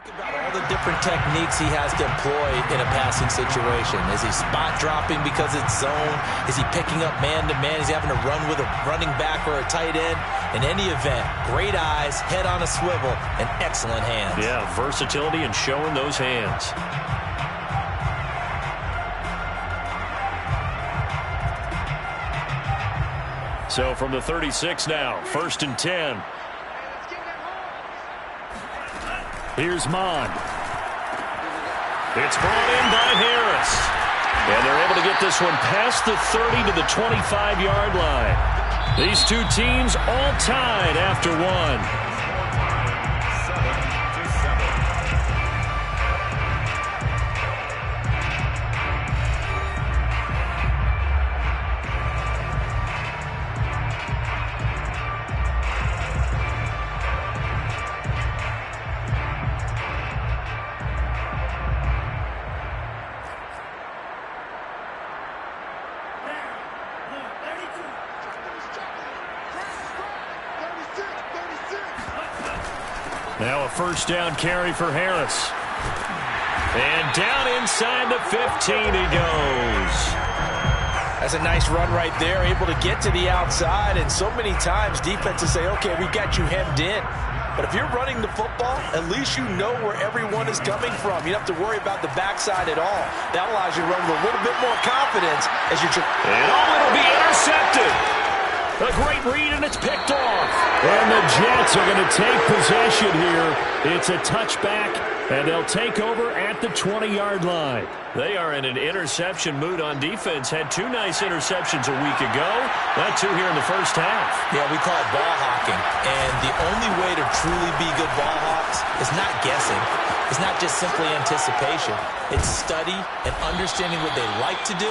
Think about all the different techniques he has to employ in a passing situation. Is he spot dropping because it's zone? Is he picking up man-to-man? Is he having to run with a running back or a tight end? In any event, great eyes, head on a swivel, and excellent hands. Yeah, versatility and showing those hands. So from the 36 now, 1st and 10. Here's Mond. It's brought in by Harris. And they're able to get this one past the 30 to the 25-yard line. These two teams all tied after one. Now a first down carry for Harris. And down inside the 15 he goes. That's a nice run right there, able to get to the outside. And so many times defenses say, okay, we got you hemmed in. But if you're running the football, at least you know where everyone is coming from. You don't have to worry about the backside at all. That allows you to run with a little bit more confidence as you... And it'll be intercepted. A great read, and it's picked off. And the Jets are going to take possession here. It's a touchback, and they'll take over at the 20-yard line. They are in an interception mood on defense. Had two nice interceptions a week ago. Got two here in the first half. Yeah, we call it ball hawking. And the only way to truly be good ball hawks is not guessing. It's not just simply anticipation. It's study and understanding what they like to do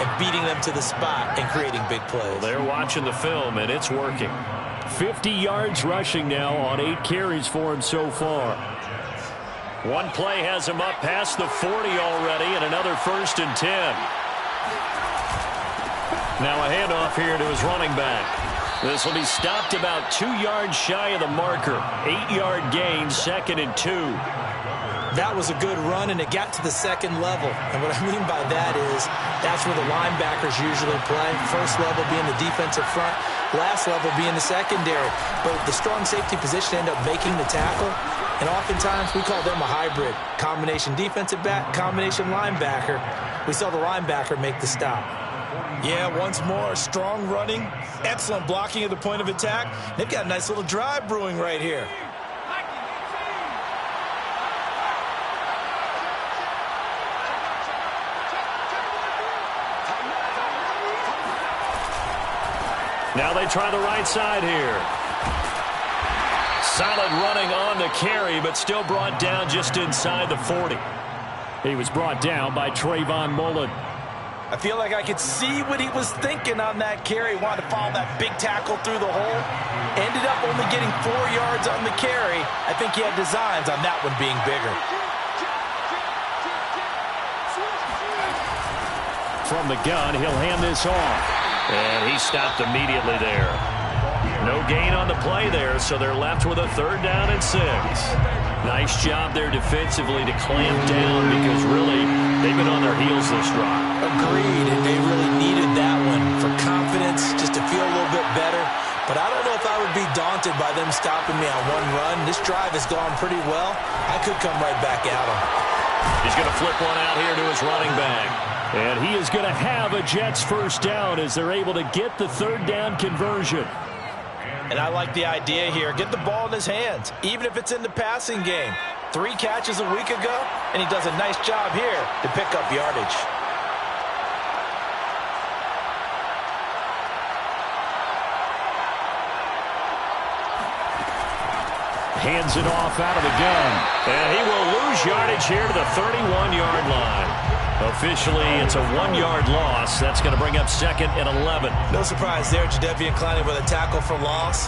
and beating them to the spot and creating big plays. Well, they're watching the film, and it's working. 50 yards rushing now on 8 carries for him so far. One play has him up past the 40 already, and another 1st and 10. Now a handoff here to his running back. This will be stopped about 2 yards shy of the marker. 8-yard gain, 2nd and 2. That was a good run, and it got to the second level. And what I mean by that is that's where the linebackers usually play. First level being the defensive front, last level being the secondary. But the strong safety position ended up making the tackle. And oftentimes we call them a hybrid. Combination defensive back, combination linebacker. We saw the linebacker make the stop. Yeah, once more, strong running, excellent blocking at the point of attack. They've got a nice little drive brewing right here. Now they try the right side here. Solid running on the carry, but still brought down just inside the 40. He was brought down by Trayvon Mullen. I feel like I could see what he was thinking on that carry. Wanted to follow that big tackle through the hole. Ended up only getting 4 yards on the carry. I think he had designs on that one being bigger. From the gun, he'll hand this off. And he stopped immediately there. No gain on the play there, so they're left with a 3rd down and 6. Nice job there defensively to clamp down because really they've been on their heels this drive. Agreed, and they really needed that one for confidence, just to feel a little bit better. But I don't know if I would be daunted by them stopping me on one run. This drive has gone pretty well. I could come right back at him. He's going to flip one out here to his running back. And he is going to have a Jets first down as they're able to get the 3rd down conversion. And I like the idea here. Get the ball in his hands, even if it's in the passing game. 3 catches a week ago, and he does a nice job here to pick up yardage. Hands it off out of the gun. And he will lose yardage here to the 31-yard line. Officially, it's a 1-yard loss. That's going to bring up 2nd and 11. No surprise there, Jadeveon Clowney with a tackle for loss.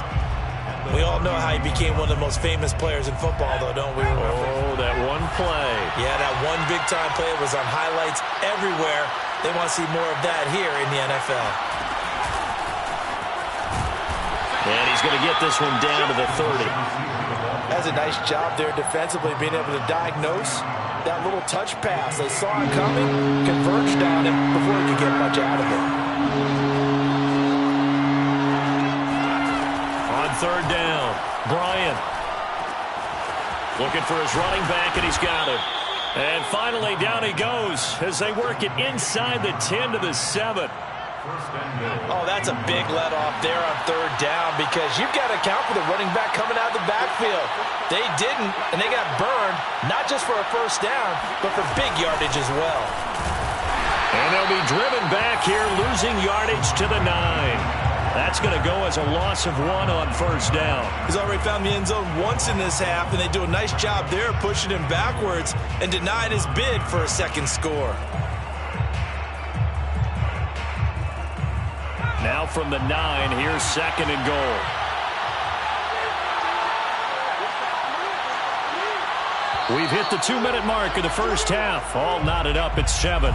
We all know how he became one of the most famous players in football, though, don't we? Oh, that one play. Yeah, that one big-time play was on highlights everywhere. They want to see more of that here in the NFL. And he's going to get this one down to the 30. That's a nice job there defensively, being able to diagnose that little touch pass. They saw it coming, converged on him before he could get much out of it. On third down, Bryant looking for his running back, and he's got it. And finally, down he goes as they work it inside the 10 to the 7. Oh, that's a big let off there on third down because you've got to account for the running back coming out of the backfield. They didn't, and they got burned, not just for a first down, but for big yardage as well. And they'll be driven back here, losing yardage to the 9. That's going to go as a loss of 1 on first down. He's already found the end zone once in this half, and they do a nice job there pushing him backwards and denying his bid for a second score. Now from the 9, here's second and goal. We've hit the 2-minute mark of the first half. All knotted up at 7.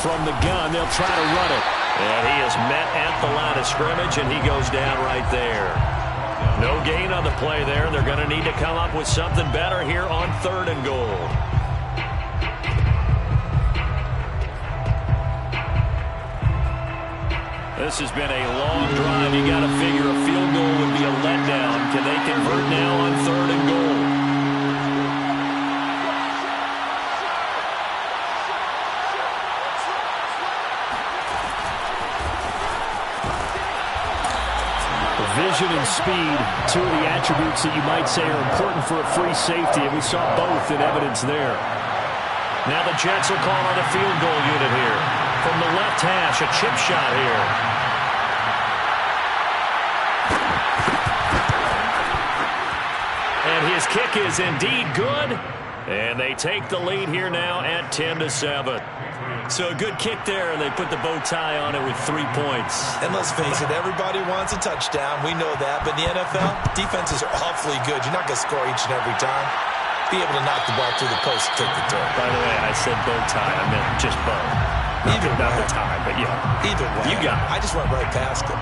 From the gun, they'll try to run it. And he is met at the line of scrimmage, and he goes down right there. No gain on the play there. They're going to need to come up with something better here on third and goal. This has been a long drive. You got to figure a field goal would be a letdown. Can they convert now on third and goal? Vision and speed, two of the attributes that you might say are important for a free safety, and we saw both in evidence there. Now the Jets will call on the field goal unit here. From the left hash, a chip shot here. And his kick is indeed good, and they take the lead here now at 10 to 7. So a good kick there, and they put the bow tie on it with 3 points. And let's face it, everybody wants a touchdown. We know that. But in the NFL, defenses are awfully good. You're not going to score each and every time. Be able to knock the ball through the post and take the throw. By the way, I said bow tie. I meant just bow. Not the tie, but yeah. Either way. You got it. I just went right past him.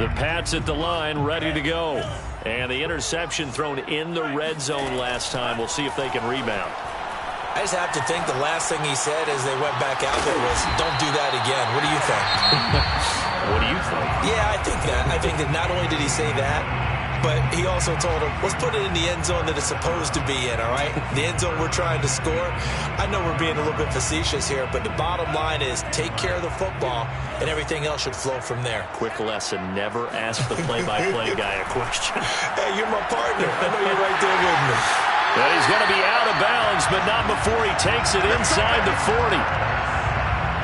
The Pats at the line, ready to go. And the interception thrown in the red zone last time. We'll see if they can rebound. I just have to think the last thing he said as they went back out there was, don't do that again. What do you think? What do you think? Yeah, I think that. I think that not only did he say that, but he also told him, let's put it in the end zone that it's supposed to be in, all right? The end zone we're trying to score. I know we're being a little bit facetious here, but the bottom line is take care of the football, and everything else should flow from there. Quick lesson, never ask the play-by-play guy a question. Hey, you're my partner. I know you're right there with me. And he's going to be out of bounds, but not before he takes it inside the 40.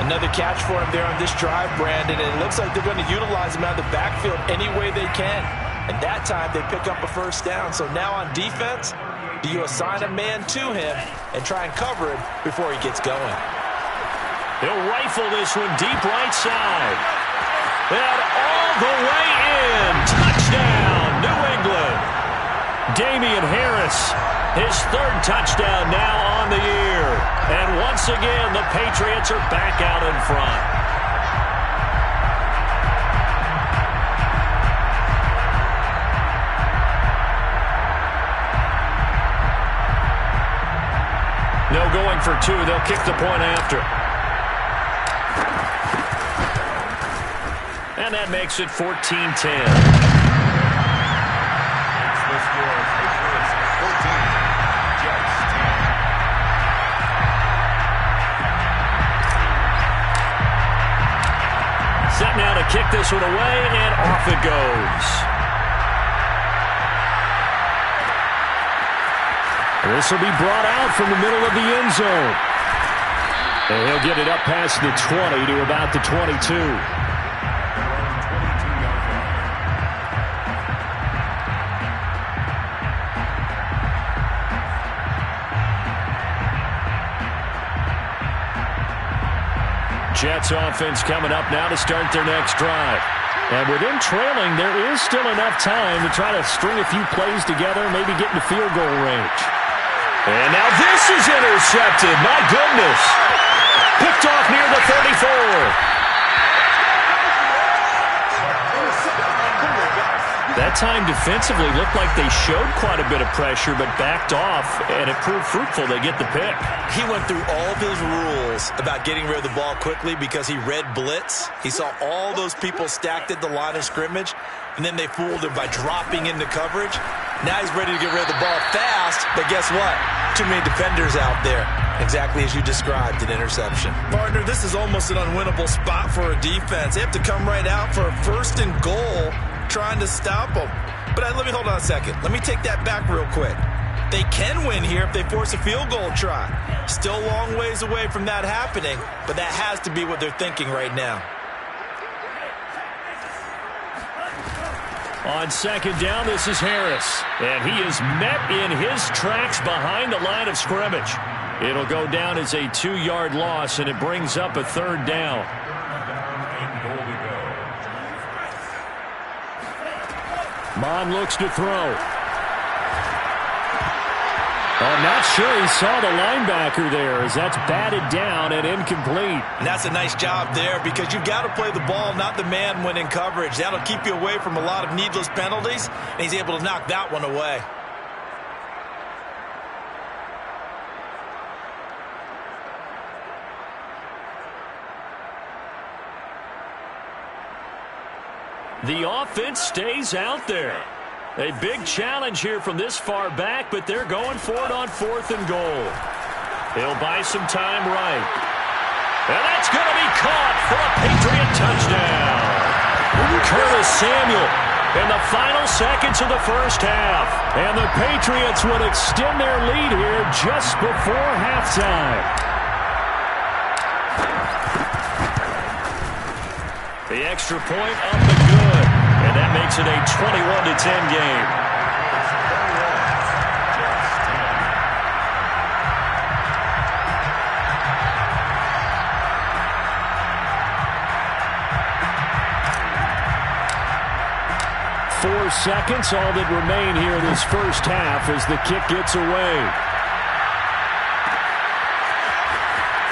Another catch for him there on this drive, Brandon, and it looks like they're going to utilize him out of the backfield any way they can. And that time they pick up a first down. So now on defense, do you assign a man to him and try and cover him before he gets going? He'll rifle this one deep right side. And all the way in. Touchdown, New England. Damian Harris, his third touchdown now on the year. And once again, the Patriots are back out in front. No going for two. They'll kick the point after. And that makes it 14-10. Set now to kick this one away, and off it goes. This will be brought out from the middle of the end zone. And he'll get it up past the 20 to about the 22. Jets offense coming up now to start their next drive. And within trailing, there is still enough time to try to string a few plays together, maybe get into field goal range. And now this is intercepted. My goodness. Picked off near the 34. That time defensively looked like they showed quite a bit of pressure but backed off, and it proved fruitful. They get the pick. He went through all of his rules about getting rid of the ball quickly because he read blitz. He saw all those people stacked at the line of scrimmage, and then they fooled him by dropping into coverage. Now he's ready to get rid of the ball fast, but guess what? Too many defenders out there. Exactly as you described, an interception. Partner, this is almost an unwinnable spot for a defense. They have to come right out for a 1st and goal trying to stop them. But let me hold on a second. Let me take that back real quick. They can win here if they force a field goal try. Still a long ways away from that happening, but that has to be what they're thinking right now. On 2nd down, this is Harris. And he is met in his tracks behind the line of scrimmage. It'll go down as a 2-yard loss, and it brings up a 3rd down. Mon looks to throw. I'm not sure he saw the linebacker there as that's batted down and incomplete. And that's a nice job there because you've got to play the ball, not the man when in coverage. That'll keep you away from a lot of needless penalties, and he's able to knock that one away. The offense stays out there. A big challenge here from this far back, but they're going for it on 4th and goal. They'll buy some time right. And that's going to be caught for a Patriot touchdown. Curtis Samuel in the final seconds of the first half. And the Patriots would extend their lead here just before halftime. The extra point up and good. And that makes it a 21-10 game. Four seconds, all that remain here this first half as the kick gets away.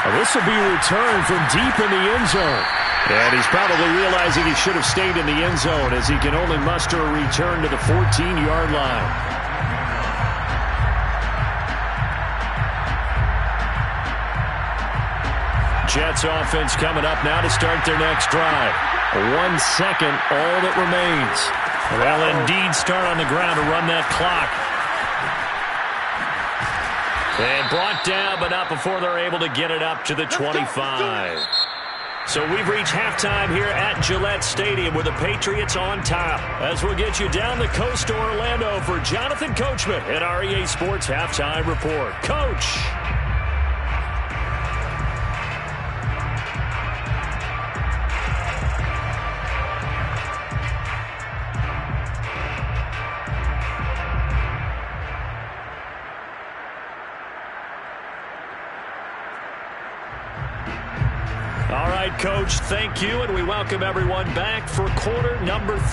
Now this will be returned from deep in the end zone. And he's probably realizing he should have stayed in the end zone as he can only muster a return to the 14-yard line. Jets offense coming up now to start their next drive. 1 second, all that remains. Well, indeed, start on the ground to run that clock. And brought down, but not before they're able to get it up to the 25. So we've reached halftime here at Gillette Stadium with the Patriots on top. As we'll get you down the coast to Orlando for Jonathan Coachman at our EA Sports Halftime Report. Coach. All right, Coach, thank you, and we welcome everyone back for quarter number 3.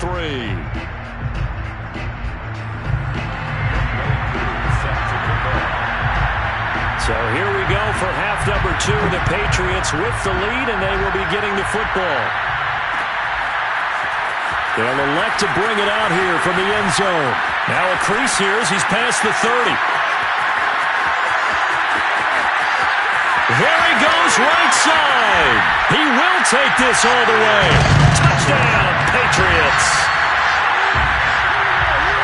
So here we go for half number 2. The Patriots with the lead, and they will be getting the football. They'll elect to bring it out here from the end zone. Now a crease here as he's past the 30. Here he goes right side. He will take this all the way. Touchdown, Patriots.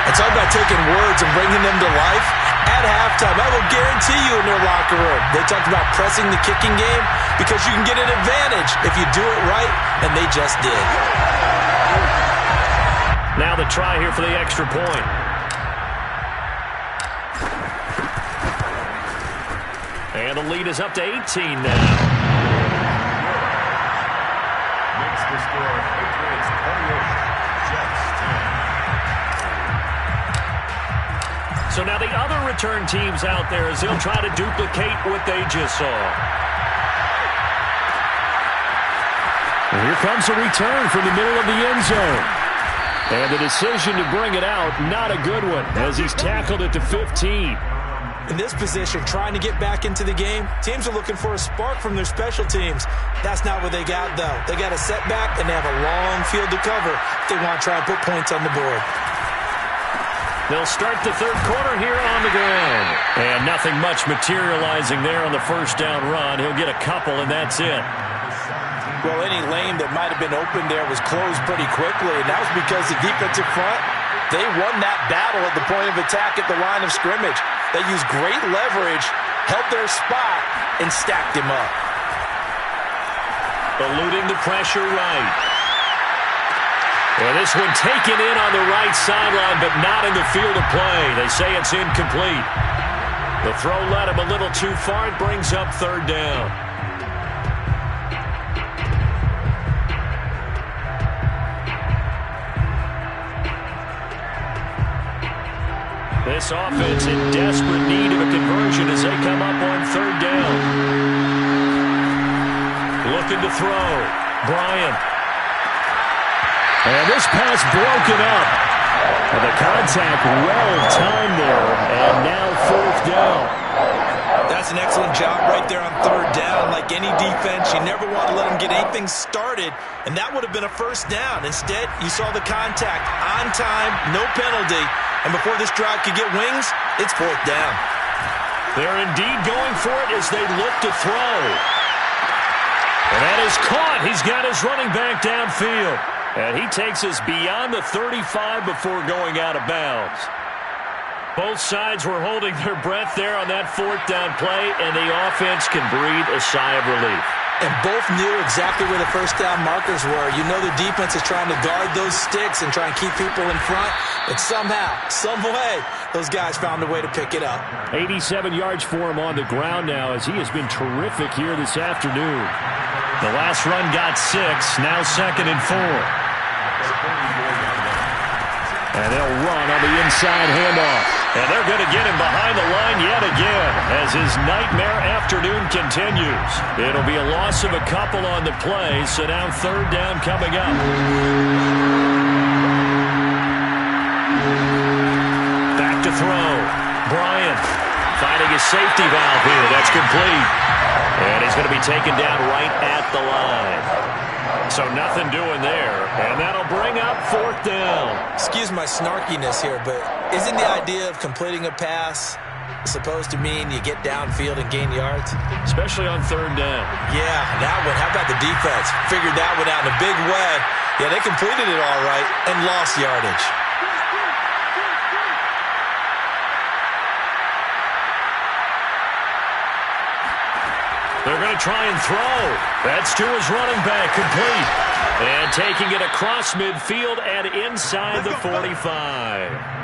It's all about taking words and bringing them to life. At halftime, I will guarantee you in their locker room, they talked about pressing the kicking game because you can get an advantage if you do it right, and they just did. Now the try here for the extra point. And the lead is up to 18 now. Makes the score Patriots 28, Jets 10. So now the other return teams out there as they'll try to duplicate what they just saw. And here comes a return from the middle of the end zone. And the decision to bring it out, not a good one, as he's tackled it to 15. In this position, trying to get back into the game, teams are looking for a spark from their special teams. That's not what they got, though. They got a setback, and they have a long field to cover if they want to try and put points on the board. They'll start the third quarter here on the ground. And nothing much materializing there on the first down run. He'll get a couple, and that's it. Well, any lane that might have been open there was closed pretty quickly, and that was because the defensive front, they won that battle at the point of attack at the line of scrimmage. They used great leverage, held their spot, and stacked him up. Eluding the pressure right. And this one taken in on the right sideline, but not in the field of play. They say it's incomplete. The throw led him a little too far. It brings up third down. This offense in desperate need of a conversion as they come up on third down. Looking to throw. Bryant. And this pass broken up. And the contact well timed there. And now fourth down. That's an excellent job right there on third down. Like any defense, you never want to let them get anything started, and that would have been a first down. Instead, you saw the contact on time, no penalty, and before this drive could get wings, it's fourth down. They're indeed going for it as they look to throw. And that is caught. He's got his running back downfield. And he takes us beyond the 35 before going out of bounds. Both sides were holding their breath there on that fourth down play, and the offense can breathe a sigh of relief. And both knew exactly where the first down markers were. You know the defense is trying to guard those sticks and try and keep people in front, but somehow, some way, those guys found a way to pick it up. 87 yards for him on the ground now, as he has been terrific here this afternoon. The last run got 6, now 2nd and 4. And they'll run on the inside handoff. And they're going to get him behind the line yet again as his nightmare afternoon continues. It'll be a loss of a couple on the play, so now third down coming up. Back to throw. Bryant finding his safety valve here. That's complete. And he's going to be taken down right at the line. So nothing doing there, and that'll bring up fourth down. Excuse my snarkiness here, but isn't the idea of completing a pass supposed to mean you get downfield and gain yards? Especially on third down. Yeah, that one. How about the defense? Figured that one out in a big way. Yeah, they completed it all right and lost yardage. They're going to try and throw. That's to his running back, complete. And taking it across midfield and inside the 45.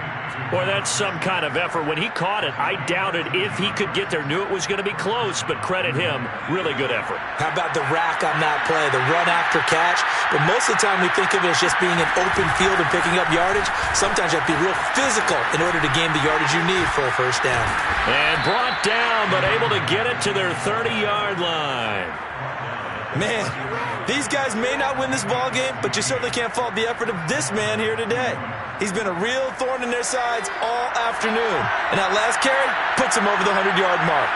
Boy, that's some kind of effort. When he caught it, I doubted if he could get there. Knew it was going to be close, but credit him. Really good effort. How about the rack on that play, the run after catch? But most of the time we think of it as just being an open field and picking up yardage. Sometimes you have to be real physical in order to gain the yardage you need for a first down. And brought down, but able to get it to their 30-yard line. Man, these guys may not win this ball game, but you certainly can't fault the effort of this man here today. He's been a real thorn in their sides all afternoon. And that last carry puts him over the 100-yard mark.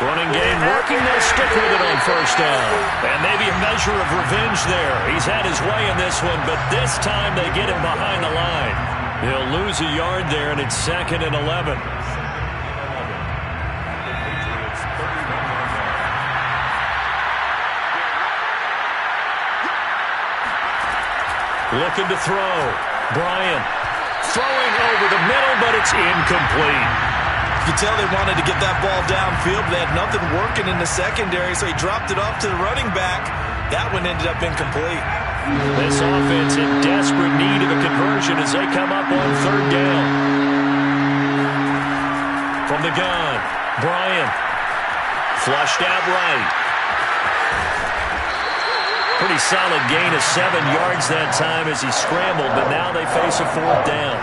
Running game working. They'll stick with it on first down. And maybe a measure of revenge there. He's had his way in this one, but this time they get him behind the line. He'll lose a yard there, and it's 2nd and 11. Looking to throw. Bryant throwing over the middle, but it's incomplete. You can tell they wanted to get that ball downfield. They had nothing working in the secondary, so he dropped it off to the running back. That one ended up incomplete. This offense in desperate need of a conversion as they come up on third down. From the gun, Bryant flushed out right. Pretty solid gain of 7 yards that time as he scrambled, but now they face a fourth down.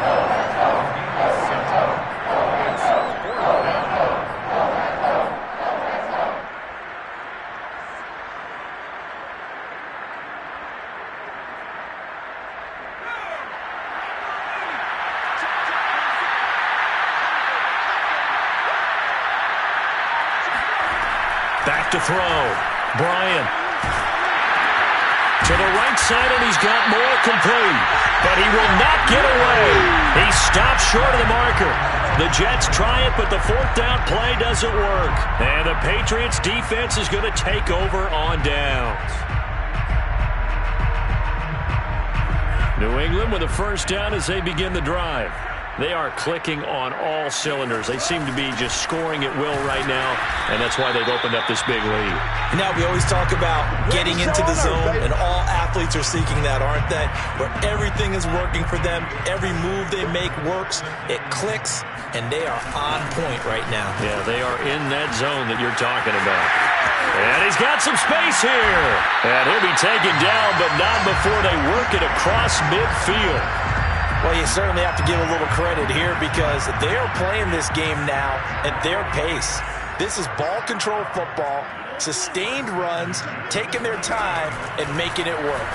left to throw. Bryant. To the right side, and he's got more complete. But he will not get away. He stops short of the marker. The Jets try it, but the fourth down play doesn't work. And the Patriots defense is going to take over on downs. New England with a first down as they begin the drive. They are clicking on all cylinders. They seem to be just scoring at will right now, and that's why they've opened up this big lead. Now, we always talk about getting into the zone, and all athletes are seeking that, aren't they? Where everything is working for them, every move they make works, it clicks, and they are on point right now. Yeah, they are in that zone that you're talking about. And he's got some space here. And he'll be taken down, but not before they work it across midfield. Well, you certainly have to give a little credit here because they are playing this game now at their pace. This is ball control football, sustained runs, taking their time, and making it work.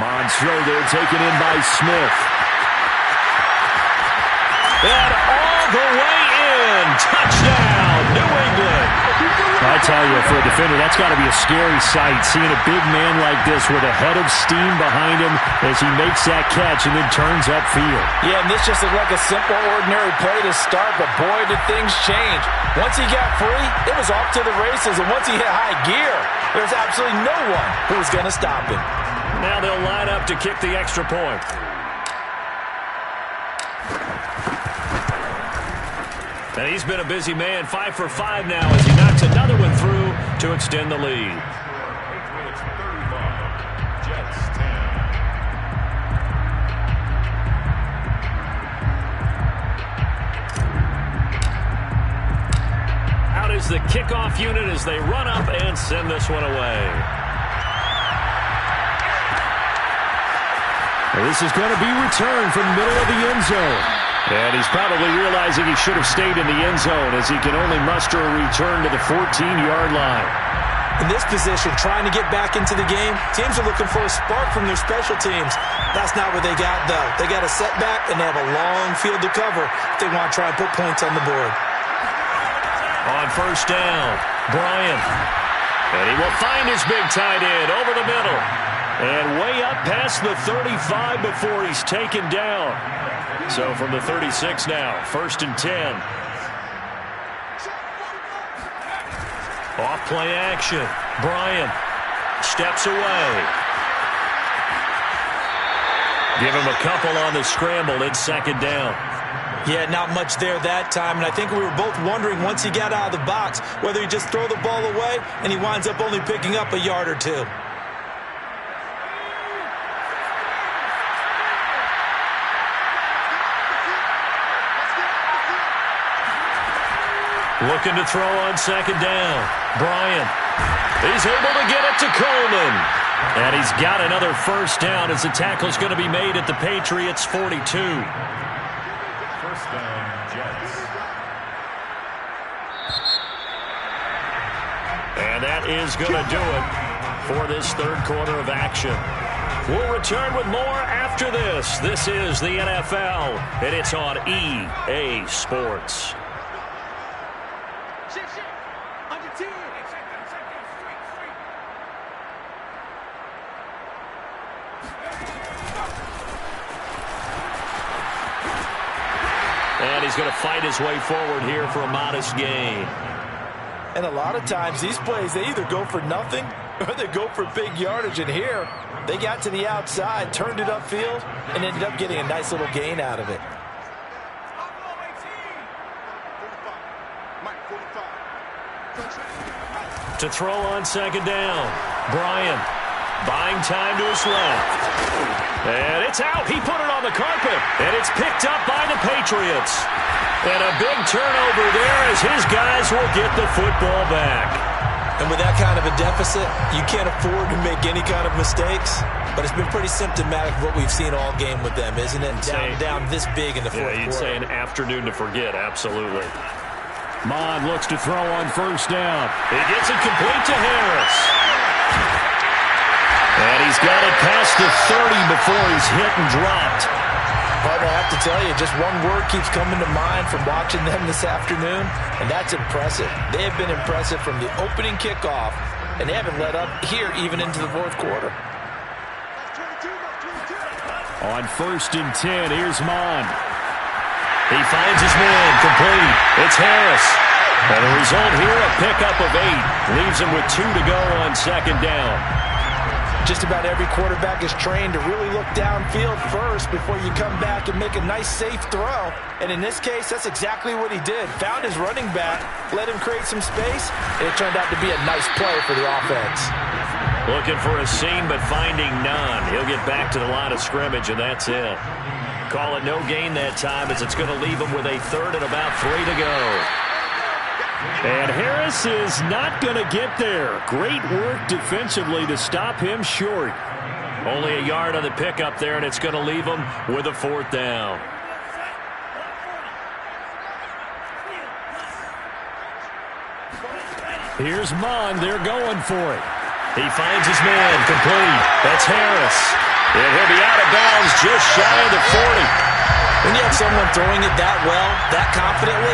Monstro there taken in by Smith. And all the way in. Touchdown, New England. I tell you, for a defender, that's got to be a scary sight, seeing a big man like this with a head of steam behind him as he makes that catch and then turns upfield. Yeah, and this just looked like a simple, ordinary play to start, but boy, did things change. Once he got free, it was off to the races, and once he hit high gear, there's absolutely no one who was going to stop him. Now they'll line up to kick the extra point. And he's been a busy man, 5 for 5 now as he knocks another one through to extend the lead. Patriots 35, Jets 10. Out is the kickoff unit as they run up and send this one away. Well, this is going to be returned from the middle of the end zone. And he's probably realizing he should have stayed in the end zone as he can only muster a return to the 14-yard line. In this position, trying to get back into the game, teams are looking for a spark from their special teams. That's not what they got, though. They got a setback, and they have a long field to cover if they want to try and put points on the board. On first down, Bryant. And he will find his big tight end over the middle. And way up past the 35 before he's taken down. So from the 36 now, 1st and 10. Off play action. Bryant steps away. Give him a couple on the scramble. It's 2nd down. Yeah, not much there that time, and I think we were both wondering once he got out of the box whether he just throw the ball away and he winds up only picking up a yard or two. Looking to throw on 2nd down. Bryant. He's able to get it to Coleman. And he's got another first down as the tackle's going to be made at the Patriots' 42. First down, Jets. And that is going to do it for this third quarter of action. We'll return with more after this. This is the NFL, and it's on EA Sports. And he's going to fight his way forward here for a modest gain. And a lot of times these plays, they either go for nothing or they go for big yardage. And here, they got to the outside, turned it upfield, and ended up getting a nice little gain out of it. To throw on 2nd down, Bryant buying time to his left. And it's out. He put it on the carpet. And it's picked up by the Patriots. And a big turnover there as his guys will get the football back. And with that kind of a deficit, you can't afford to make any kind of mistakes. But it's been pretty symptomatic of what we've seen all game with them, isn't it? Down this big in the fourth quarter. You'd say an afternoon to forget, absolutely. Mon looks to throw on first down. He gets it complete to Harris. And he's got it past the 30 before he's hit and dropped. Partner, I have to tell you, just one word keeps coming to mind from watching them this afternoon, and that's impressive. They have been impressive from the opening kickoff, and they haven't let up here even into the fourth quarter. On 1st and 10, here's Mond. He finds his man, complete. It's Harris. And the result here, a pickup of 8. Leaves him with 2 to go on 2nd down. Just about every quarterback is trained to really look downfield first before you come back and make a nice, safe throw. And in this case, that's exactly what he did. Found his running back, let him create some space, and it turned out to be a nice play for the offense. Looking for a seam, but finding none. He'll get back to the line of scrimmage, and that's it. Call it no gain that time, as it's going to leave him with a 3rd and about 3 to go. And Harris is not going to get there. Great work defensively to stop him short. Only a yard on the pickup there, and it's going to leave him with a 4th down. Here's Mond. They're going for it. He finds his man, complete. That's Harris. And he'll be out of bounds just shy of the 40. When you have someone throwing it that well, that confidently,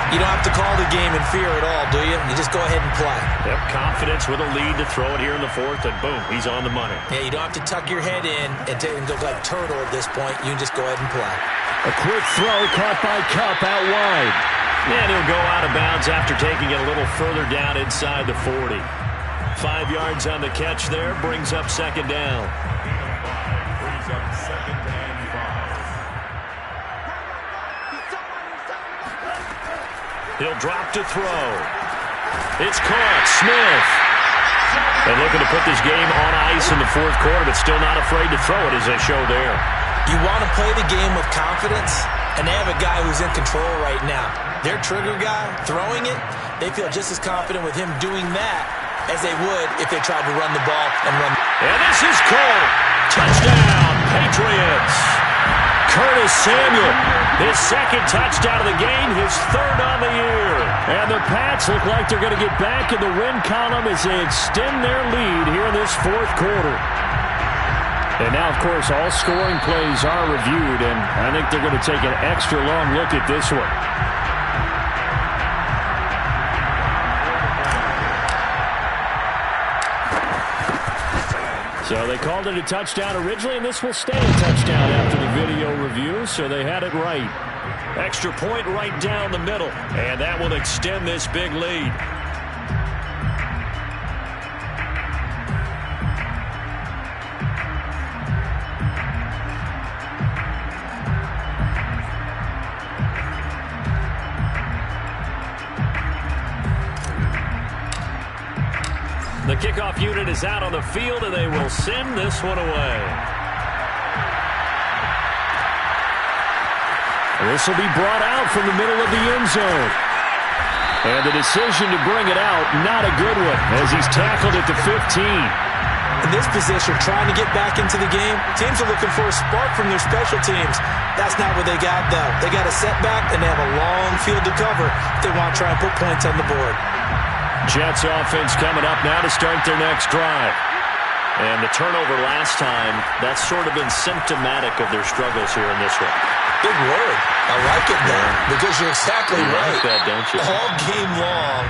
you don't have to call the game in fear at all, do you? You just go ahead and play. Yep, confidence with a lead to throw it here in the 4th, and boom, he's on the money. Yeah, you don't have to tuck your head in and look like turtle at this point. You can just go ahead and play. A quick throw caught by Kupp out wide. And he'll go out of bounds after taking it a little further down inside the 40. 5 yards on the catch there, brings up 2nd down. Brings up 2nd and 5. He'll drop to throw. It's caught. Smith. And looking to put this game on ice in the 4th quarter, but still not afraid to throw it, as they show there. You want to play the game with confidence, and they have a guy who's in control right now. Their trigger guy, throwing it, they feel just as confident with him doing that as they would if they tried to run the ball and run. And this is Cole. Touchdown, Patriots. Curtis Samuel, his 2nd touchdown of the game, his 3rd on the year. And the Pats look like they're going to get back in the win column as they extend their lead here in this 4th quarter. And now, of course, all scoring plays are reviewed, and I think they're going to take an extra long look at this one. So they called it a touchdown originally, and this will stay a touchdown after the video review, so they had it right. Extra point right down the middle, and that will extend this big lead. The kickoff unit is out on the field, and they will send this one away. This will be brought out from the middle of the end zone. And the decision to bring it out, not a good one, as he's tackled at the 15. In this position, trying to get back into the game, teams are looking for a spark from their special teams. That's not what they got, though. They got a setback, and they have a long field to cover if they want to try and put points on the board. Jets offense coming up now to start their next drive. And the turnover last time, that's sort of been symptomatic of their struggles here in this one. Big word. I like it, though, because you're exactly right. Like that, don't you? All game long,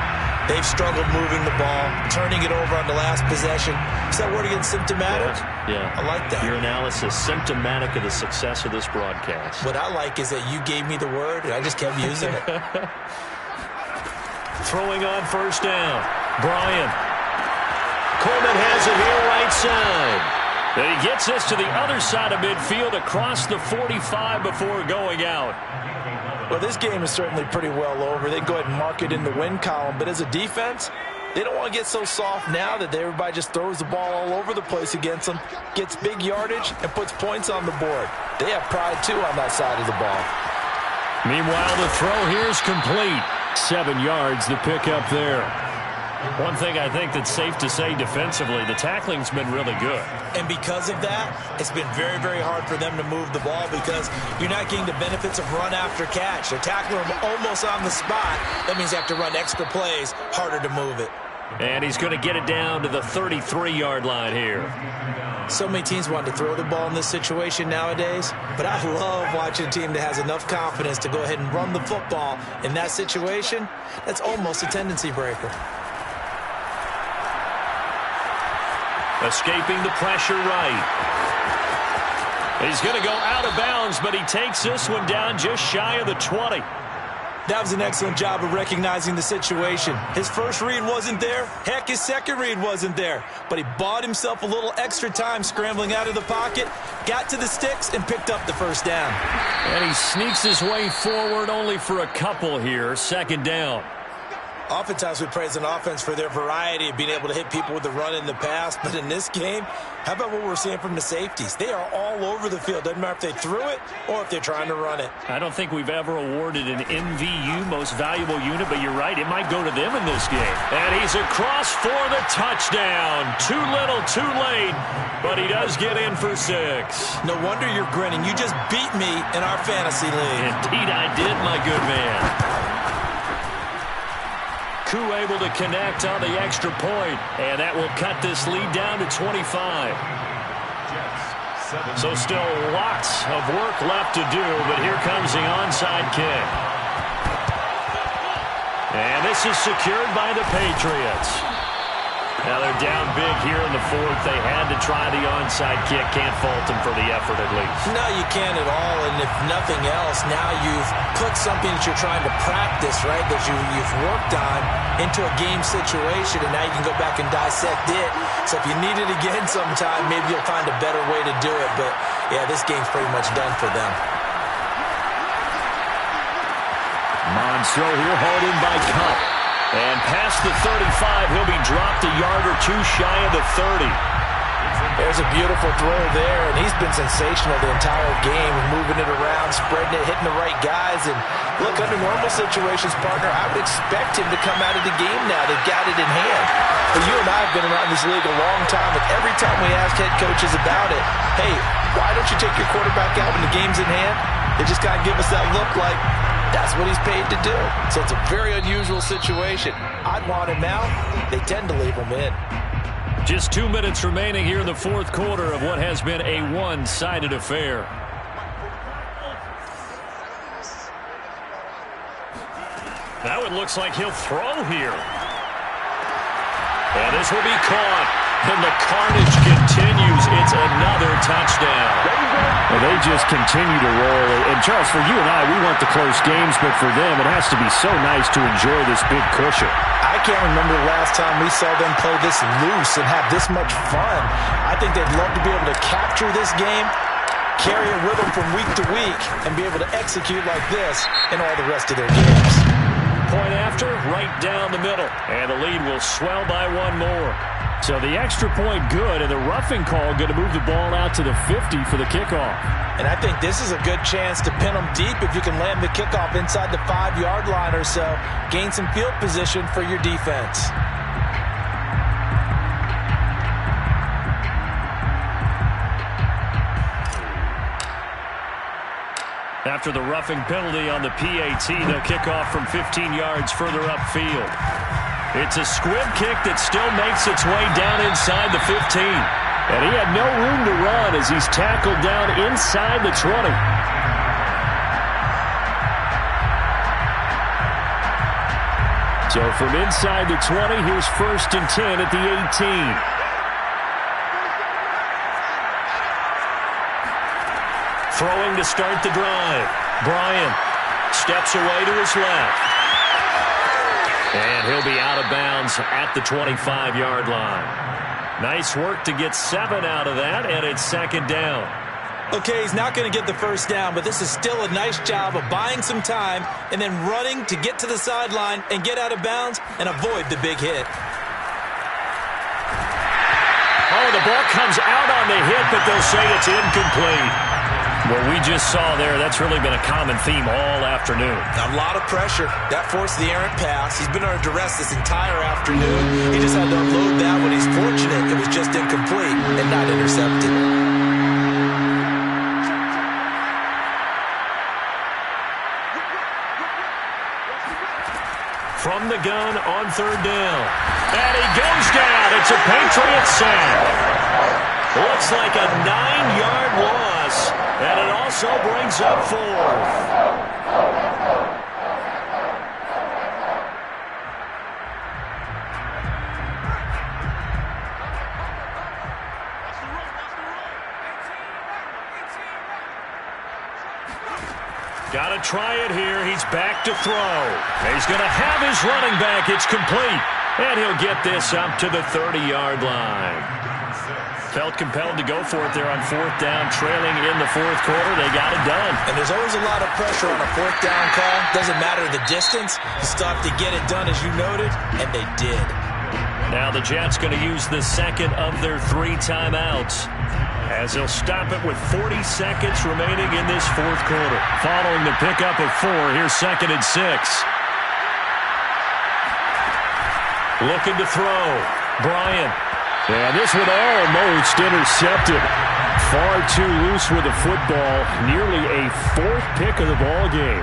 they've struggled moving the ball, turning it over on the last possession. Is that word again, symptomatic? Yeah. I like that. Your analysis, symptomatic of the success of this broadcast. What I like is that you gave me the word, and I just kept using it. Throwing on 1st down. Bryant. Coleman has it here right side. And he gets this to the other side of midfield across the 45 before going out. Well, this game is certainly pretty well over. They can go ahead and mark it in the win column. But as a defense, they don't want to get so soft now that everybody just throws the ball all over the place against them, gets big yardage, and puts points on the board. They have pride, too, on that side of the ball. Meanwhile, the throw here is complete. 7 yards, the pickup there. One thing I think that's safe to say defensively, the tackling's been really good. And because of that, it's been very, very hard for them to move the ball because you're not getting the benefits of run after catch. They're tackling them almost on the spot. That means they have to run extra plays, harder to move it. And he's going to get it down to the 33-yard line here. So many teams want to throw the ball in this situation nowadays, but I love watching a team that has enough confidence to go ahead and run the football in that situation. That's almost a tendency breaker. Escaping the pressure right. He's going to go out of bounds, but he takes this one down just shy of the 20. That was an excellent job of recognizing the situation. His first read wasn't there. Heck, his second read wasn't there. But he bought himself a little extra time scrambling out of the pocket, got to the sticks, and picked up the first down. And he sneaks his way forward only for a couple here. Second down. Oftentimes we praise an offense for their variety of being able to hit people with the run in the pass. But in this game, how about what we're seeing from the safeties? They are all over the field. Doesn't matter if they threw it or if they're trying to run it. I don't think we've ever awarded an MVU, most valuable unit, but you're right. It might go to them in this game. And he's across for the touchdown. Too little, too late, but he does get in for 6. No wonder you're grinning. You just beat me in our fantasy league. Indeed I did, my good man. Koo able to connect on the extra point, and that will cut this lead down to 25. So still lots of work left to do, but here comes the onside kick. And this is secured by the Patriots. Now they're down big here in the fourth. They had to try the onside kick. Can't fault them for the effort at least. No, you can't at all. And if nothing else, now you've put something that you're trying to practice, right, that you've worked on into a game situation, and now you can go back and dissect it. So if you need it again sometime, maybe you'll find a better way to do it. But, yeah, this game's pretty much done for them. Monstro here hauled in by Cup. And past the 35, he'll be dropped a yard or two shy of the 30. There's a beautiful throw there, and he's been sensational the entire game, moving it around, spreading it, hitting the right guys. And look, under normal situations, partner, I would expect him to come out of the game now. They've got it in hand. But you and I have been around this league a long time, and every time we ask head coaches about it, hey, why don't you take your quarterback out when the game's in hand? They just kind of give us that look like, that's what he's paid to do. So it's a very unusual situation. I'd want him out. They tend to leave him in. Just 2 minutes remaining here in the fourth quarter of what has been a one-sided affair. Now it looks like he'll throw here. And this will be caught. And the carnage continues. It's another touchdown. Well, they just continue to roll. And, Charles, for you and I, we want the close games, but for them, it has to be so nice to enjoy this big cushion. I can't remember the last time we saw them play this loose and have this much fun. I think they'd love to be able to capture this game, carry it with them from week to week, and be able to execute like this in all the rest of their games. Point after, right down the middle. And the lead will swell by one more. So the extra point good, and the roughing call going to move the ball out to the 50 for the kickoff. And I think this is a good chance to pin them deep if you can land the kickoff inside the 5-yard line or so. Gain some field position for your defense. After the roughing penalty on the PAT, they'll kick off from 15 yards further upfield. It's a squib kick that still makes its way down inside the 15. And he had no room to run as he's tackled down inside the 20. So from inside the 20, here's 1st and 10 at the 18. Throwing to start the drive. Bryant steps away to his left. And he'll be out of bounds at the 25-yard line. Nice work to get 7 out of that, and it's 2nd down. Okay, he's not going to get the first down, but this is still a nice job of buying some time and then running to get to the sideline and get out of bounds and avoid the big hit. Oh, the ball comes out on the hit, but they'll say it's incomplete. What we just saw there, that's really been a common theme all afternoon. A lot of pressure. That forced the errant pass. He's been under duress this entire afternoon. He just had to unload that when he's fortunate. It was just incomplete and not intercepted. From the gun on 3rd down. And he goes down. It's a Patriot sack. Looks like a 9-yard loss. And it also brings up 4th. Got to try it here. He's back to throw. He's going to have his running back. It's complete. And he'll get this up to the 30-yard line. Felt compelled to go for it there on 4th down, trailing in the 4th quarter. They got it done. And there's always a lot of pressure on a 4th down call. Doesn't matter the distance. You still have to get it done, as you noted, and they did. Now the Jets going to use the second of their 3 timeouts, as they'll stop it with 40 seconds remaining in this 4th quarter. Following the pickup of 4, here's 2nd and 6. Looking to throw. Bryant. And this one almost intercepted. Far too loose with the football. Nearly a 4th pick of the ball game.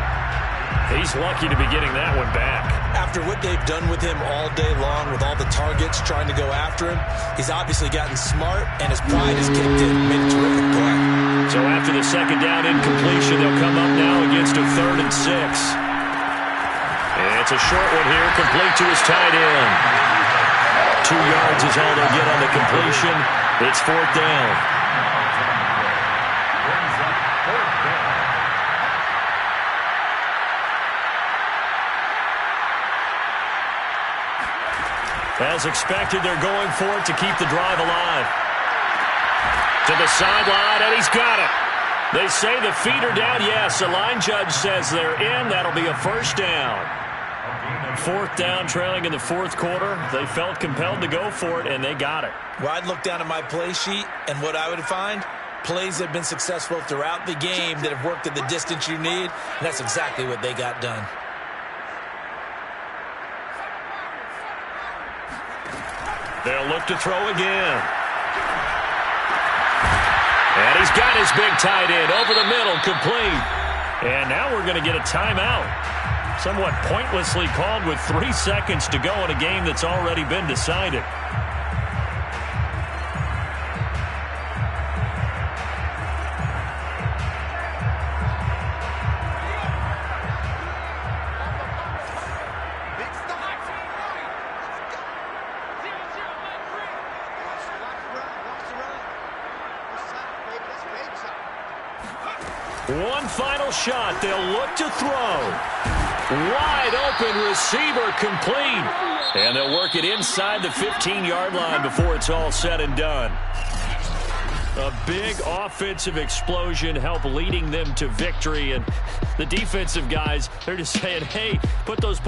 He's lucky to be getting that one back. After what they've done with him all day long, with all the targets trying to go after him, he's obviously gotten smart, and his pride has kicked in. Made a terrific play. So after the 2nd down incompletion, they'll come up now against a 3rd and 6. And it's a short one here, complete to his tight end. 2 yards is all they'll get on the completion. It's 4th down. As expected, they're going for it to keep the drive alive. To the sideline, and he's got it. They say the feet are down. Yes, the line judge says they're in. That'll be a 1st down. 4th down, trailing in the 4th quarter. They felt compelled to go for it, and they got it. Well, I'd look down at my play sheet, and what I would find, plays that have been successful throughout the game that have worked at the distance you need, and that's exactly what they got done. They'll look to throw again. And he's got his big tight end over the middle, complete. And now we're going to get a timeout. Somewhat pointlessly called with 3 seconds to go in a game that's already been decided. One final shot. They'll look to throw. Wide open receiver, complete. And they'll work it inside the 15-yard line before it's all said and done. A big offensive explosion helped leading them to victory. And the defensive guys, they're just saying, hey, put those points